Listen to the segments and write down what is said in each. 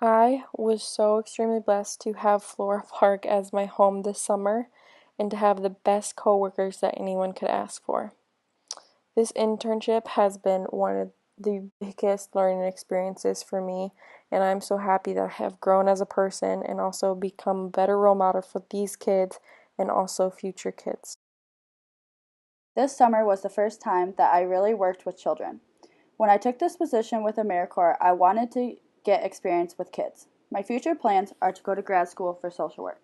I was so extremely blessed to have Flora Park as my home this summer and to have the best coworkers that anyone could ask for. This internship has been one of the biggest learning experiences for me, and I'm so happy that I have grown as a person and also become a better role model for these kids and also future kids. This summer was the first time that I really worked with children. When I took this position with AmeriCorps, I wanted to get experience with kids. My future plans are to go to grad school for social work.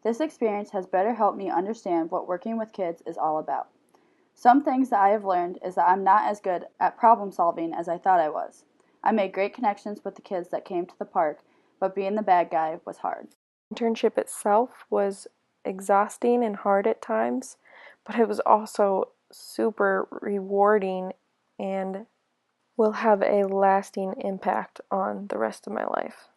This experience has better helped me understand what working with kids is all about. Some things that I have learned is that I'm not as good at problem solving as I thought I was. I made great connections with the kids that came to the park, but being the bad guy was hard. The internship itself was exhausting and hard at times, but it was also super rewarding and will have a lasting impact on the rest of my life.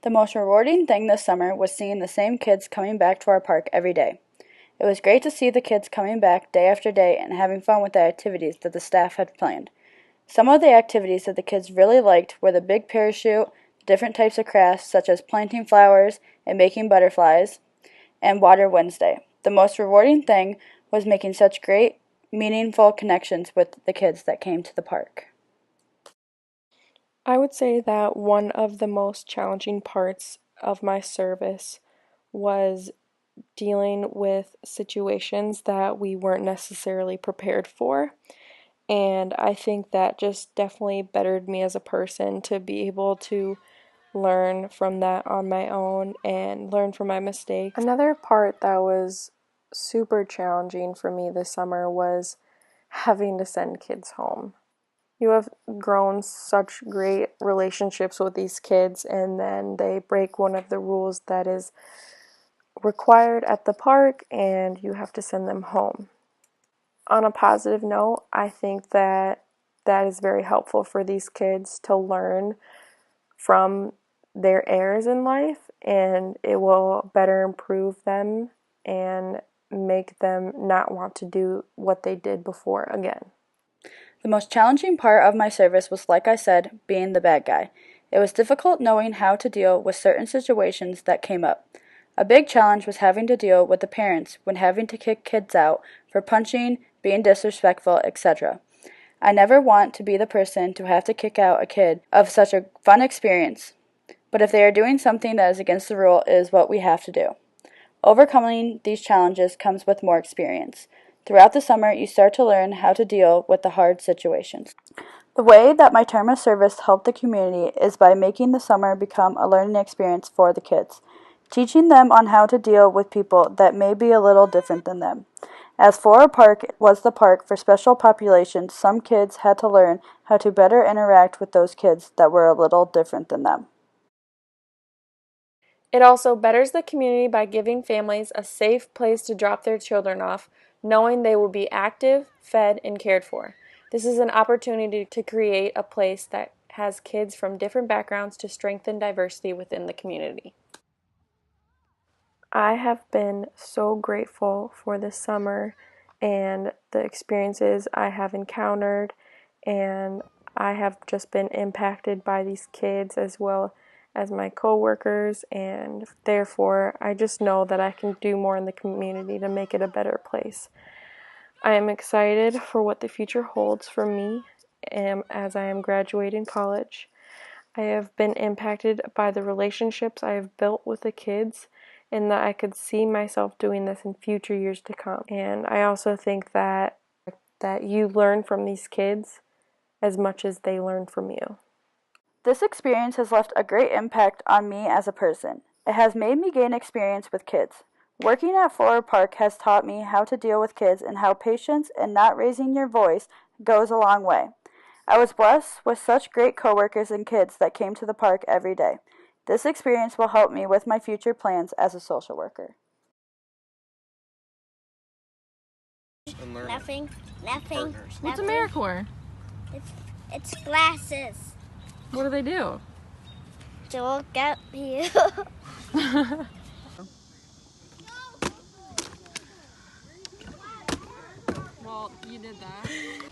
The most rewarding thing this summer was seeing the same kids coming back to our park every day. It was great to see the kids coming back day after day and having fun with the activities that the staff had planned. Some of the activities that the kids really liked were the big parachute, different types of crafts such as planting flowers and making butterflies, and Water Wednesday. The most rewarding thing was making such great, meaningful connections with the kids that came to the park. I would say that one of the most challenging parts of my service was dealing with situations that we weren't necessarily prepared for. And I think that just definitely bettered me as a person to be able to learn from that on my own and learn from my mistakes. Another part that was super challenging for me this summer was having to send kids home. You have grown such great relationships with these kids, and then they break one of the rules that is required at the park, and you have to send them home. On a positive note, I think that that is very helpful for these kids to learn from their errors in life, and it will better improve them and make them not want to do what they did before again. The most challenging part of my service was, like I said, being the bad guy. It was difficult knowing how to deal with certain situations that came up. A big challenge was having to deal with the parents when having to kick kids out for punching, being disrespectful, etc. I never want to be the person to have to kick out a kid of such a fun experience, but if they are doing something that is against the rule, it is what we have to do. Overcoming these challenges comes with more experience. Throughout the summer, you start to learn how to deal with the hard situations. The way that my term of service helped the community is by making the summer become a learning experience for the kids, teaching them on how to deal with people that may be a little different than them. As Flora Park was the park for special populations, some kids had to learn how to better interact with those kids that were a little different than them. It also betters the community by giving families a safe place to drop their children off, knowing they will be active, fed, and cared for. This is an opportunity to create a place that has kids from different backgrounds to strengthen diversity within the community. I have been so grateful for this summer and the experiences I have encountered, and I have just been impacted by these kids as well as my coworkers, and therefore I just know that I can do more in the community to make it a better place. I am excited for what the future holds for me as I am graduating college. I have been impacted by the relationships I have built with the kids, and that I could see myself doing this in future years to come. And I also think that you learn from these kids as much as they learn from you. This experience has left a great impact on me as a person. It has made me gain experience with kids. Working at Flora Park has taught me how to deal with kids and how patience and not raising your voice goes a long way. I was blessed with such great coworkers and kids that came to the park every day. This experience will help me with my future plans as a social worker. Nothing. What's AmeriCorps? It's glasses What do they do? to look at you. Well, you did that.